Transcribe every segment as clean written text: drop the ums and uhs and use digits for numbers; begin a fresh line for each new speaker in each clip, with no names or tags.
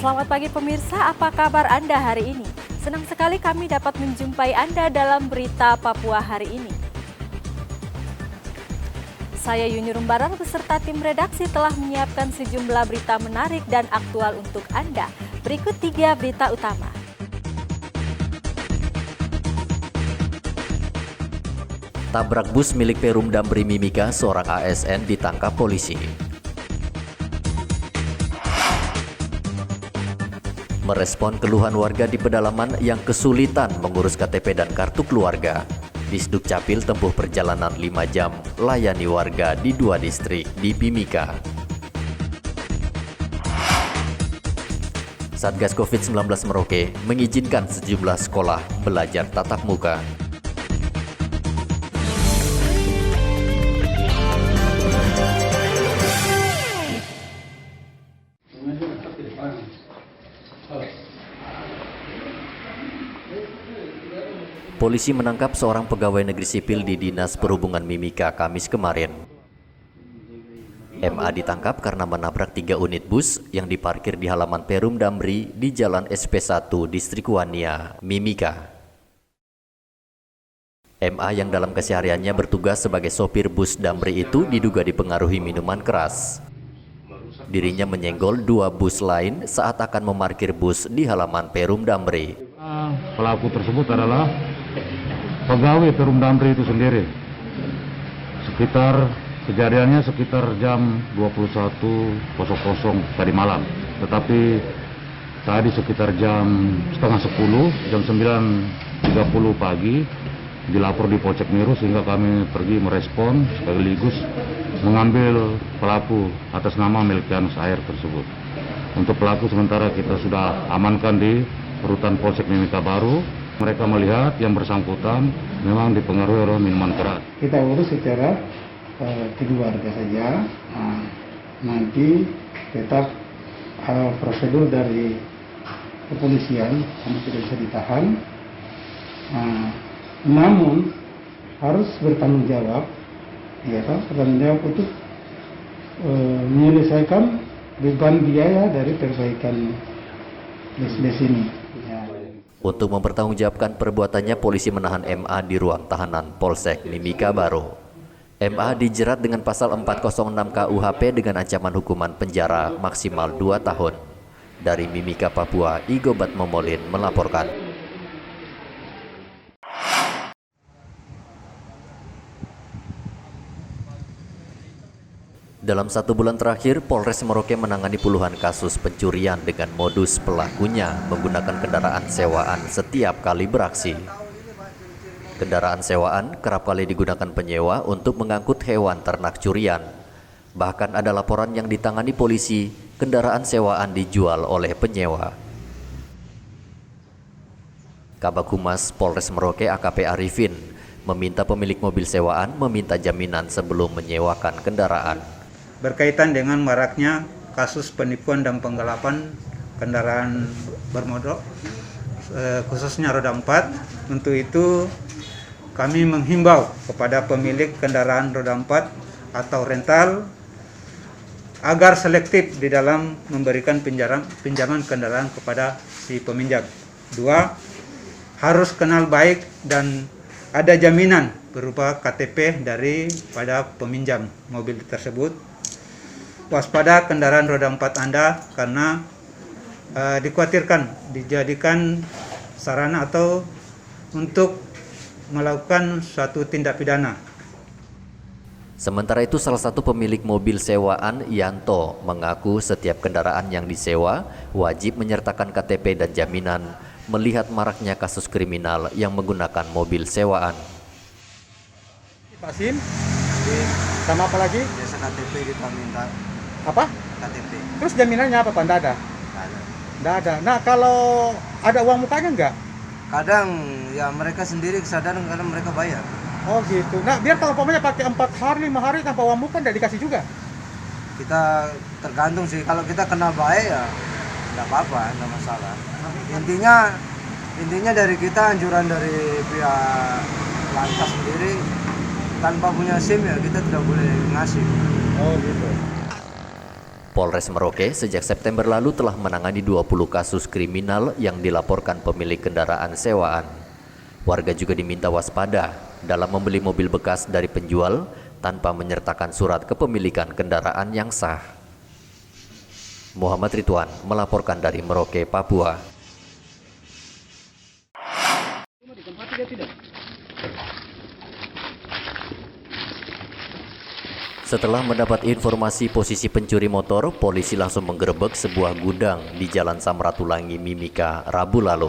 Selamat pagi pemirsa, apa kabar Anda hari ini? Senang sekali kami dapat menjumpai Anda dalam berita Papua hari ini. Saya Yuni Rumbarar beserta tim redaksi telah menyiapkan sejumlah berita menarik dan aktual untuk Anda. Berikut 3 berita utama.
Tabrak bus milik Perum Damri Mimika, seorang ASN ditangkap polisi. Merespon keluhan warga di pedalaman yang kesulitan mengurus KTP dan kartu keluarga, Disduk Capil tempuh perjalanan 5 jam layani warga di 2 distrik di Mimika. Satgas COVID-19 Merauke mengizinkan sejumlah sekolah belajar tatap muka. Polisi menangkap seorang pegawai negeri sipil di Dinas Perhubungan Mimika Kamis kemarin. MA ditangkap karena menabrak 3 unit bus yang diparkir di halaman Perum Damri di Jalan SP1 Distrik Wania, Mimika. MA yang dalam kesehariannya bertugas sebagai sopir bus Damri itu diduga dipengaruhi minuman keras. Dirinya menyenggol 2 bus lain saat akan memarkir bus di halaman Perum Damri.
Pelaku tersebut adalah pegawai Perum Damri itu sendiri. Kejadiannya sekitar jam 21.00 tadi malam. Tetapi tadi sekitar jam setengah 10, jam 9.30 pagi dilapor di Polsek Miru, sehingga kami pergi merespon sekaligus mengambil pelaku atas nama Melkianus Air tersebut. Untuk pelaku sementara kita sudah amankan di rutan Polsek Mimika Baru. Mereka melihat yang bersangkutan memang dipengaruhi oleh minuman keras.
Kita urus secara keluarga saja. Nanti tetap prosedur dari kepolisian kami tidak bisa ditahan. Namun harus bertanggung jawab, ya kan? Bertanggung jawab untuk menyelesaikan beban biaya dari perbaikan bus ini.
Untuk mempertanggungjawabkan perbuatannya, polisi menahan MA di ruang tahanan Polsek Mimika Baru. MA dijerat dengan pasal 406 KUHP dengan ancaman hukuman penjara maksimal 2 tahun. Dari Mimika, Papua, Igobat Momolin melaporkan. Dalam 1 bulan terakhir, Polres Merauke menangani puluhan kasus pencurian dengan modus pelakunya menggunakan kendaraan sewaan setiap kali beraksi. Kendaraan sewaan kerap kali digunakan penyewa untuk mengangkut hewan ternak curian. Bahkan ada laporan yang ditangani polisi, kendaraan sewaan dijual oleh penyewa. Kabag Humas Polres Merauke AKP Arifin meminta pemilik mobil sewaan meminta jaminan sebelum menyewakan kendaraan.
Berkaitan dengan maraknya kasus penipuan dan penggelapan kendaraan bermodal, khususnya roda 4. Untuk itu kami menghimbau kepada pemilik kendaraan roda 4 atau rental agar selektif di dalam memberikan pinjaman kendaraan kepada si peminjam. 2. Harus kenal baik dan ada jaminan berupa KTP daripada peminjam mobil tersebut. Waspada kendaraan roda 4 Anda karena dikhawatirkan dijadikan sarana atau untuk melakukan suatu tindak pidana.
Sementara itu, salah satu pemilik mobil sewaan, Yanto, mengaku setiap kendaraan yang disewa wajib menyertakan KTP dan jaminan melihat maraknya kasus kriminal yang menggunakan mobil sewaan.
Vaksin, sama apa lagi?
Biasa KTP kita minta.
Apa?
KTP.
Terus jaminannya apa Pak? Nggak ada? Nggak ada. Nah kalau ada uang mukanya nggak?
Kadang ya mereka sendiri kesadaran, kadang mereka bayar.
Oh gitu. Nah biar kalau umpamanya pakai 4 hari, 5 hari tanpa uang muka nggak dikasih juga?
Kita tergantung sih, kalau kita kenal baik ya nggak apa-apa, nggak masalah. Intinya dari kita, anjuran dari pihak lantas sendiri, tanpa punya SIM ya kita tidak boleh ngasih.
Oh gitu.
Polres Merauke sejak September lalu telah menangani 20 kasus kriminal yang dilaporkan pemilik kendaraan sewaan. Warga juga diminta waspada dalam membeli mobil bekas dari penjual tanpa menyertakan surat kepemilikan kendaraan yang sah. Muhammad Ridwan melaporkan dari Merauke, Papua. Setelah mendapat informasi posisi pencuri motor, polisi langsung menggerebek sebuah gudang di Jalan Samratulangi, Mimika, Rabu lalu.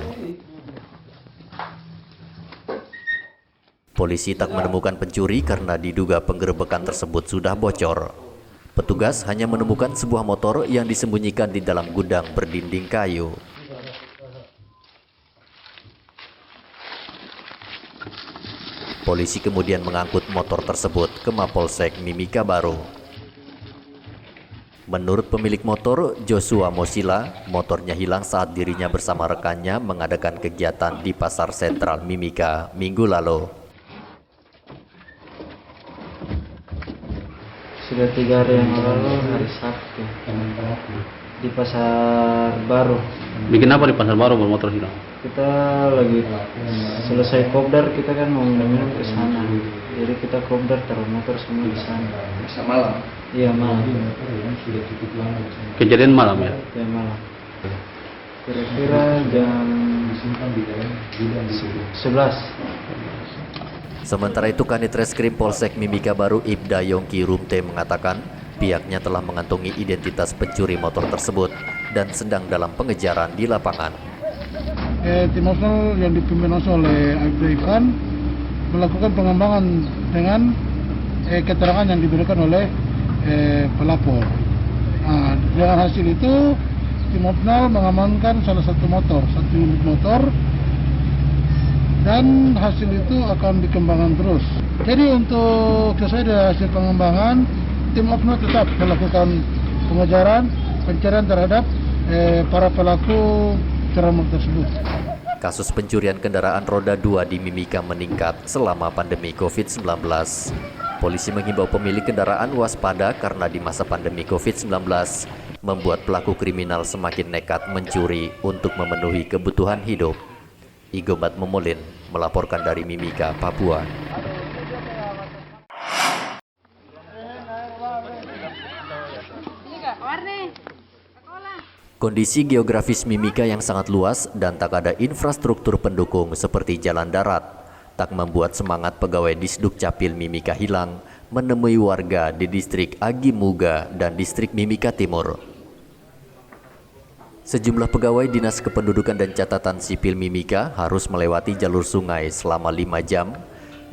Polisi tak menemukan pencuri karena diduga penggerebekan tersebut sudah bocor. Petugas hanya menemukan sebuah motor yang disembunyikan di dalam gudang berdinding kayu. Polisi kemudian mengangkut motor tersebut ke Mapolsek Mimika Baru. Menurut pemilik motor, Joshua Mosila, motornya hilang saat dirinya bersama rekannya mengadakan kegiatan di Pasar Sentral Mimika Minggu lalu.
Sudah 3 hari yang lalu, hari Sabtu, di Pasar Baru.
Bikin apa di Pasar Baru bermotor hilang?
Kita lagi selesai kopdar, kita kan mau minum ke sana. Jadi kita kopdar taruh motor semua di sana.
Malam.
Iya, malam.
Kejadian malam ya?
Ya, malam. Kira-kira jam 11.
Sementara itu, Kanit Reskrim Polsek Mimika Baru Ibda Yongki Rumte mengatakan pihaknya telah mengantongi identitas pencuri motor tersebut dan sedang dalam pengejaran di lapangan.
Tim Opsnal yang dipimpin langsung oleh Ibda Ivan melakukan pengembangan dengan keterangan yang diberikan oleh pelapor. Nah, dengan hasil itu tim Opsnal mengamankan salah satu unit motor, dan hasil itu akan dikembangkan terus. Jadi untuk sesuai dengan hasil pengembangan, tim Opsnal tetap melakukan pengejaran, pencarian terhadap para pelaku ceramah tersebut.
Kasus pencurian kendaraan roda 2 di Mimika meningkat selama pandemi COVID-19. Polisi menghimbau pemilik kendaraan waspada karena di masa pandemi COVID-19 membuat pelaku kriminal semakin nekat mencuri untuk memenuhi kebutuhan hidup. Igomat Memolin melaporkan dari Mimika, Papua. Kondisi geografis Mimika yang sangat luas dan tak ada infrastruktur pendukung seperti jalan darat tak membuat semangat pegawai Disduk Capil Mimika hilang menemui warga di distrik Agimuga dan distrik Mimika Timur. Sejumlah pegawai Dinas Kependudukan dan Catatan Sipil Mimika harus melewati jalur sungai selama 5 jam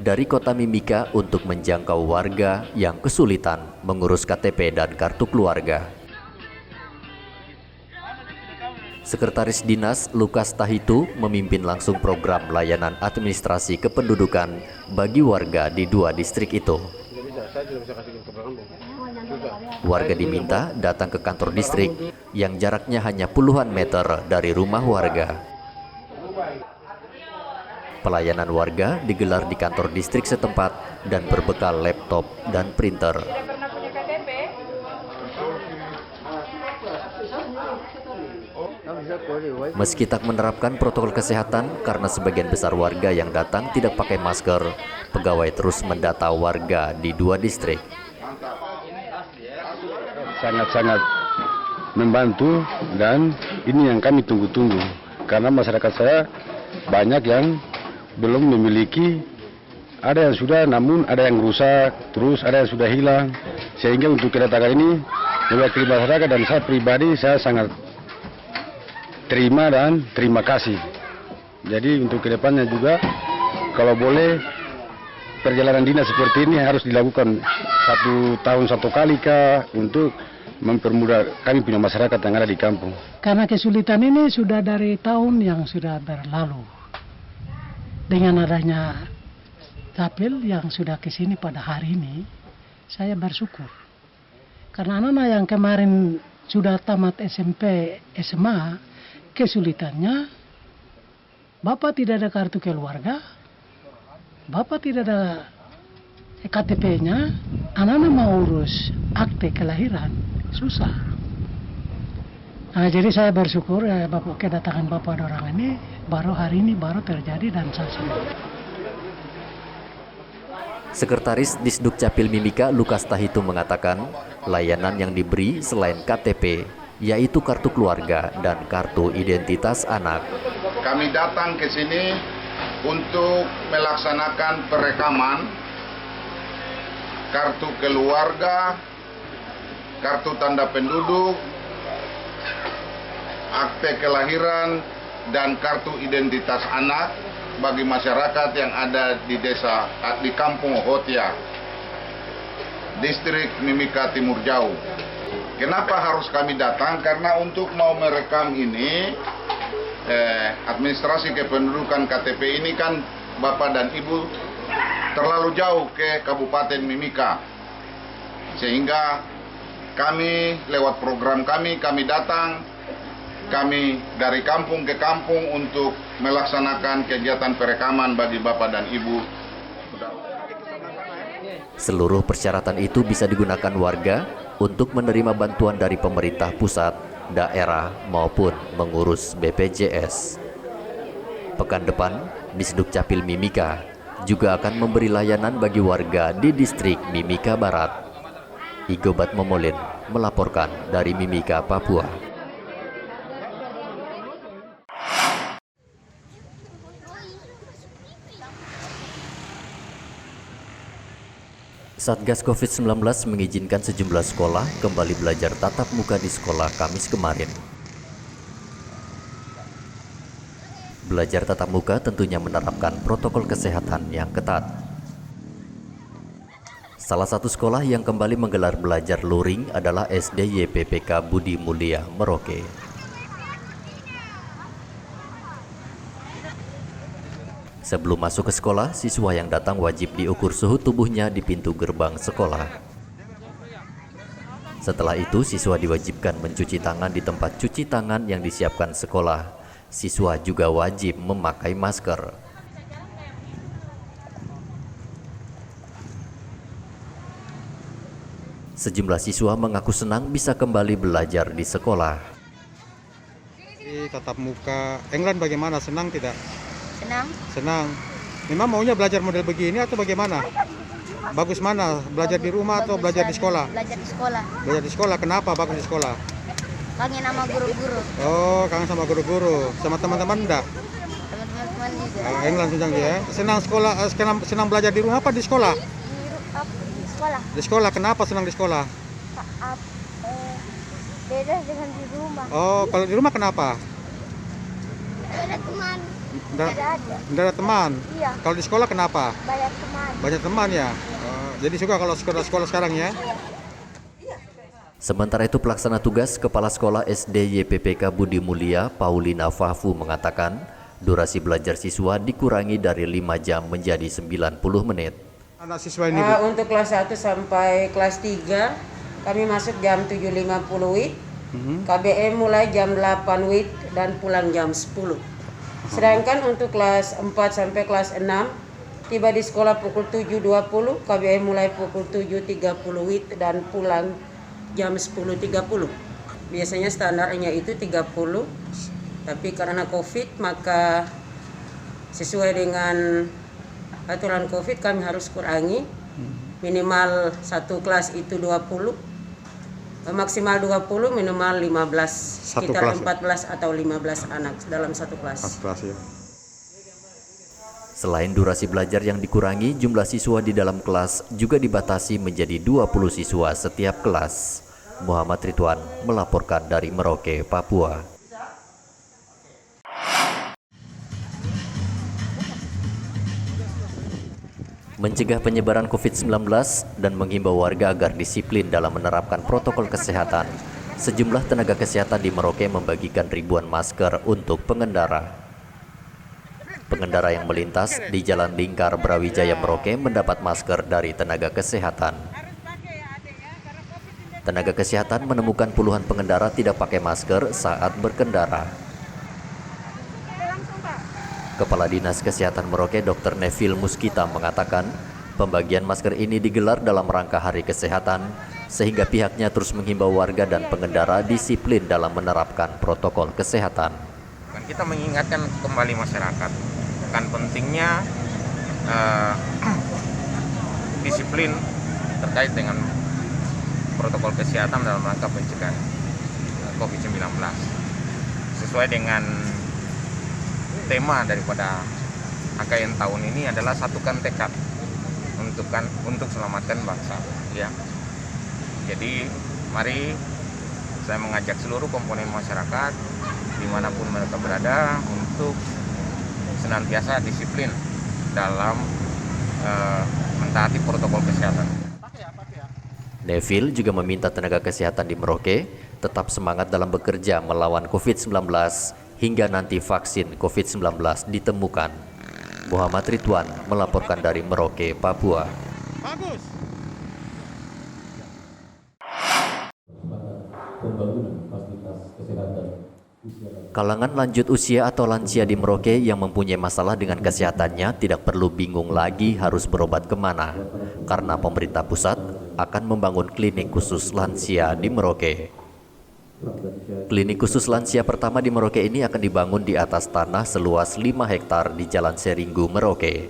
dari kota Mimika untuk menjangkau warga yang kesulitan mengurus KTP dan kartu keluarga. Sekretaris Dinas Lukas Tahitu memimpin langsung program layanan administrasi kependudukan bagi warga di 2 distrik itu. Warga diminta datang ke kantor distrik yang jaraknya hanya puluhan meter dari rumah warga. Pelayanan warga digelar di kantor distrik setempat dan berbekal laptop dan printer. Meski tak menerapkan protokol kesehatan karena sebagian besar warga yang datang tidak pakai masker, pegawai terus mendata warga di 2 distrik.
Sangat-sangat membantu, dan ini yang kami tunggu-tunggu karena masyarakat saya banyak yang belum memiliki, ada yang sudah namun ada yang rusak, terus ada yang sudah hilang, sehingga untuk kedatangan ini mewakili masyarakat dan saya pribadi saya sangat terima dan terima kasih. Jadi untuk kedepannya juga kalau boleh perjalanan dinas seperti ini harus dilakukan 1 tahun 1 kali kah untuk mempermudah kami punya masyarakat yang ada di kampung.
Karena kesulitan ini sudah dari tahun yang sudah berlalu. Dengan adanya Capil yang sudah ke sini pada hari ini, saya bersyukur. Karena anak-anak yang kemarin sudah tamat SMP, SMA, kesulitannya, Bapak tidak ada kartu keluarga, Bapak tidak ada KTP-nya, anak-anak mau urus akte kelahiran, susah. Jadi saya bersyukur Bapak kedatangan Bapak orang ini baru hari ini baru terjadi dan saya senang.
Sekretaris Disduk Capil Mimika Lukas Tahitu mengatakan, layanan yang diberi selain KTP, yaitu kartu keluarga dan kartu identitas anak.
Kami datang ke sini untuk melaksanakan perekaman kartu keluarga, kartu tanda penduduk, akte kelahiran, dan kartu identitas anak bagi masyarakat yang ada di desa, di Kampung Hotia, Distrik Mimika Timur Jauh. Kenapa harus kami datang? Karena untuk mau merekam ini, administrasi kependudukan KTP ini kan Bapak dan Ibu terlalu jauh ke Kabupaten Mimika. Sehingga kami lewat program kami datang, kami dari kampung ke kampung untuk melaksanakan kegiatan perekaman bagi Bapak dan Ibu.
Seluruh persyaratan itu bisa digunakan warga untuk menerima bantuan dari pemerintah pusat, daerah, maupun mengurus BPJS. Pekan depan, Disduk Capil Mimika juga akan memberi layanan bagi warga di distrik Mimika Barat. Igobat Momolin melaporkan dari Mimika, Papua. Satgas COVID-19 mengizinkan sejumlah sekolah kembali belajar tatap muka di sekolah Kamis kemarin. Belajar tatap muka tentunya menerapkan protokol kesehatan yang ketat. Salah satu sekolah yang kembali menggelar belajar luring adalah SD YPPK Budi Mulia, Merauke. Sebelum masuk ke sekolah, siswa yang datang wajib diukur suhu tubuhnya di pintu gerbang sekolah. Setelah itu, siswa diwajibkan mencuci tangan di tempat cuci tangan yang disiapkan sekolah. Siswa juga wajib memakai masker. Sejumlah siswa mengaku senang bisa kembali belajar di sekolah.
Di tatap muka, England bagaimana? Senang tidak?
Senang.
Memang maunya belajar model begini atau bagaimana? Bagus mana? Belajar di rumah atau belajar di sekolah?
Belajar di sekolah.
Belajar di sekolah. Kenapa bagus di sekolah?
Kangen sama guru-guru.
Oh, kangen sama guru-guru. Sama teman-teman enggak?
Teman-teman juga.
England senang ya. Senang sekolah, senang belajar di rumah apa di sekolah?
Di sekolah.
Di sekolah. Kenapa senang di sekolah?
Beda dengan di rumah.
Oh, kalau di rumah kenapa?
Ada teman.
Tidak ada teman.
Iya.
Kalau di sekolah kenapa?
Banyak teman.
Banyak teman ya. Jadi suka kalau sekolah sekarang ya.
Sementara itu pelaksana tugas Kepala Sekolah SD YPPK Budi Mulia, Paulina Fahfu mengatakan, durasi belajar siswa dikurangi dari 5 jam menjadi 90 menit.
Anak siswa ini
untuk kelas 1 sampai kelas 3 kami masuk jam 7.50 WIB, KBM mulai jam 8 WIB dan pulang jam 10. Sedangkan untuk kelas 4 sampai kelas 6 tiba di sekolah pukul 7.20, KBM mulai pukul 7.30 WIB dan pulang jam 10.30. Biasanya standarnya itu 30, tapi karena COVID maka sesuai dengan aturan COVID kami harus kurangi. Minimal satu kelas itu 20, maksimal 20, minimal 15, sekitar 14 atau 15 anak dalam satu kelas.
Ya.
Selain durasi belajar yang dikurangi, jumlah siswa di dalam kelas juga dibatasi menjadi 20 siswa setiap kelas. Muhammad Ridwan melaporkan dari Merauke, Papua. Mencegah penyebaran COVID-19 dan menghimbau warga agar disiplin dalam menerapkan protokol kesehatan, sejumlah tenaga kesehatan di Merauke membagikan ribuan masker untuk pengendara. Pengendara yang melintas di Jalan Lingkar Brawijaya Merauke mendapat masker dari tenaga kesehatan. Tenaga kesehatan menemukan puluhan pengendara tidak pakai masker saat berkendara. Kepala Dinas Kesehatan Merauke Dr. Neville Muskita mengatakan, pembagian masker ini digelar dalam rangka Hari Kesehatan sehingga pihaknya terus menghimbau warga dan pengendara disiplin dalam menerapkan protokol kesehatan.
Kita mengingatkan kembali masyarakat akan pentingnya disiplin terkait dengan protokol kesehatan dalam rangka pencegahan COVID-19. Sesuai dengan tema daripada AKN tahun ini adalah satukan tekad untuk selamatkan bangsa. Ya. Jadi mari saya mengajak seluruh komponen masyarakat dimanapun mereka berada untuk senantiasa disiplin dalam mentaati protokol kesehatan.
Neville juga meminta tenaga kesehatan di Merauke tetap semangat dalam bekerja melawan COVID-19 hingga nanti vaksin COVID-19 ditemukan. Muhammad Ridwan melaporkan dari Merauke, Papua.
Bagus.
Kalangan lanjut usia atau lansia di Merauke yang mempunyai masalah dengan kesehatannya tidak perlu bingung lagi harus berobat kemana, karena pemerintah pusat akan membangun klinik khusus lansia di Merauke. Klinik khusus lansia pertama di Merauke ini akan dibangun di atas tanah seluas 5 hektar di Jalan Seringgu, Merauke.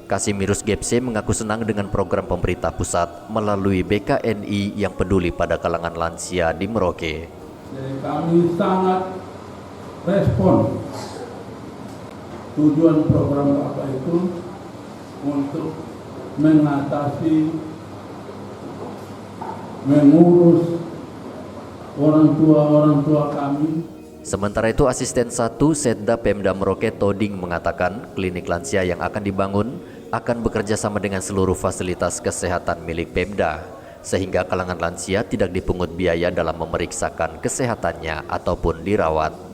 Kasimirus Gepse mengaku senang dengan program pemerintah pusat melalui BKNI yang peduli pada kalangan lansia di Merauke.
Jadi kami sangat respon tujuan program Bapak itu untuk mengatasi, mengurus orang tua kami.
Sementara itu, Asisten 1 Setda Pemda Merauke Toding mengatakan klinik lansia yang akan dibangun akan bekerja sama dengan seluruh fasilitas kesehatan milik Pemda, sehingga kalangan lansia tidak dipungut biaya dalam memeriksakan kesehatannya ataupun dirawat.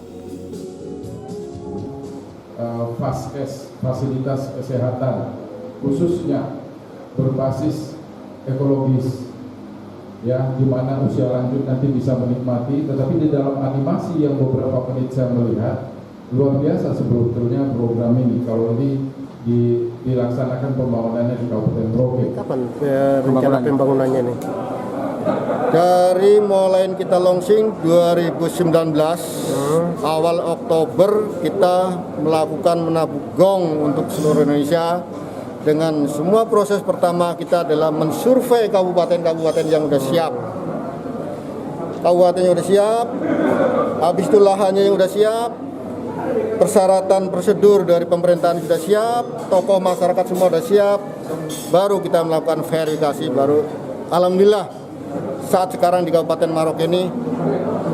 Faskes, fasilitas kesehatan, khususnya berbasis ekologis, ya, di mana usia lanjut nanti bisa menikmati. Tetapi di dalam animasi yang beberapa menit saya melihat, luar biasa sebetulnya program ini. Kalau ini dilaksanakan pembangunannya di Kabupaten Merauke.
Kapan rencana pembangunannya nih? Dari mulai kita launching 2019, awal Oktober kita melakukan menabung gong untuk seluruh Indonesia. Dengan semua proses pertama kita adalah mensurvei kabupaten-kabupaten yang sudah siap. Kabupatennya sudah siap, habis itu lahannya yang sudah siap, persyaratan prosedur dari pemerintahan sudah siap, tokoh masyarakat semua sudah siap, baru kita melakukan verifikasi. Baru alhamdulillah saat sekarang di Kabupaten Merauke ini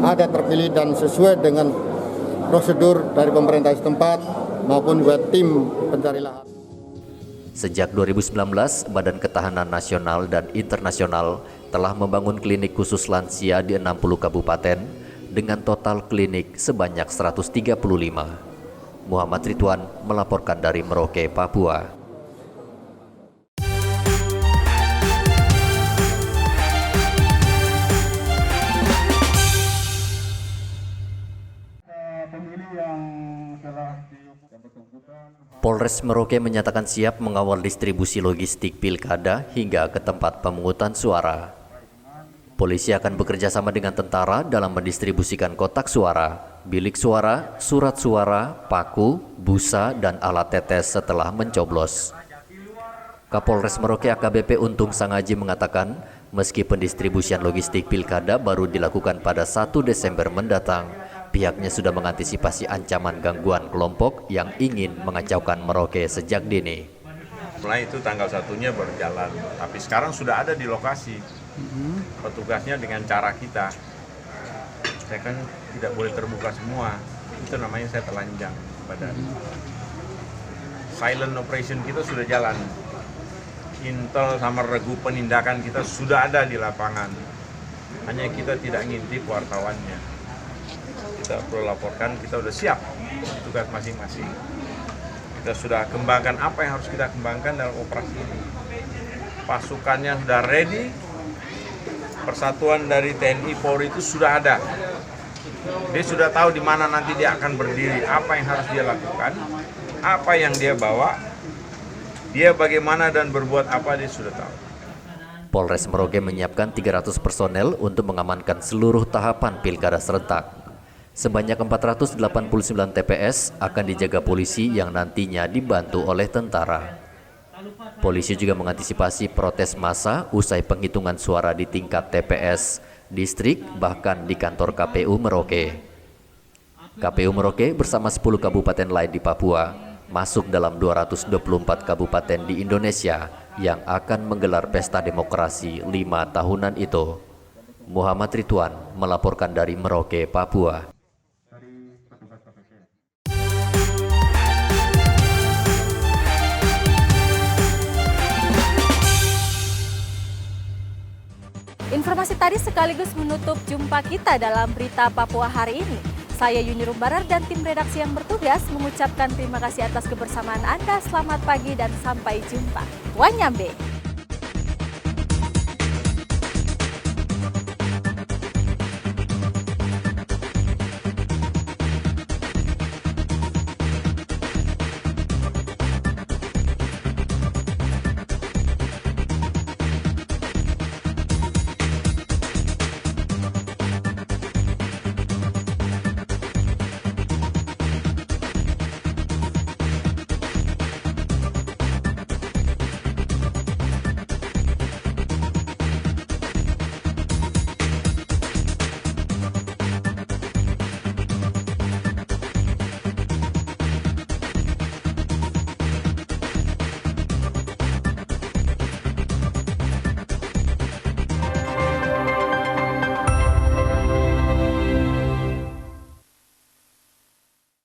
ada terpilih dan sesuai dengan prosedur dari pemerintah setempat maupun juga tim pencari lahan.
Sejak 2019, Badan Ketahanan Nasional dan Internasional telah membangun klinik khusus lansia di 60 kabupaten dengan total klinik sebanyak 135. Muhammad Ridwan melaporkan dari Merauke, Papua. Polres Merauke menyatakan siap mengawal distribusi logistik pilkada hingga ke tempat pemungutan suara. Polisi akan bekerja sama dengan tentara dalam mendistribusikan kotak suara, bilik suara, surat suara, paku, busa, dan alat tetes setelah mencoblos. Kapolres Merauke AKBP Untung Sangaji mengatakan, meski pendistribusian logistik pilkada baru dilakukan pada 1 Desember mendatang, pihaknya sudah mengantisipasi ancaman gangguan kelompok yang ingin mengacaukan Merauke sejak dini.
Mulai itu tanggal 1-nya berjalan, tapi sekarang sudah ada di lokasi. Petugasnya dengan cara kita. Saya kan tidak boleh terbuka semua. Itu namanya saya telanjang badan. Silent operation kita sudah jalan. Intel sama regu penindakan kita sudah ada di lapangan. Hanya kita tidak ngintip wartawannya. Kita perlu laporkan, kita sudah siap tugas masing-masing. Kita sudah kembangkan apa yang harus kita kembangkan dalam operasi ini. Pasukannya sudah ready, persatuan dari TNI Polri itu sudah ada. Dia sudah tahu di mana nanti dia akan berdiri, apa yang harus dia lakukan, apa yang dia bawa, dia bagaimana dan berbuat apa dia sudah tahu.
Polres Merauke menyiapkan 300 personel untuk mengamankan seluruh tahapan pilkada serentak. Sebanyak 489 TPS akan dijaga polisi yang nantinya dibantu oleh tentara. Polisi juga mengantisipasi protes massa usai penghitungan suara di tingkat TPS, distrik, bahkan di kantor KPU Merauke. KPU Merauke bersama 10 kabupaten lain di Papua masuk dalam 224 kabupaten di Indonesia yang akan menggelar pesta demokrasi 5 tahunan itu. Muhammad Ridwan melaporkan dari Merauke, Papua.
Informasi tadi sekaligus menutup jumpa kita dalam Berita Papua hari ini. Saya Yuni Rumbarar dan tim redaksi yang bertugas mengucapkan terima kasih atas kebersamaan Anda. Selamat pagi dan sampai jumpa. Wanyambe.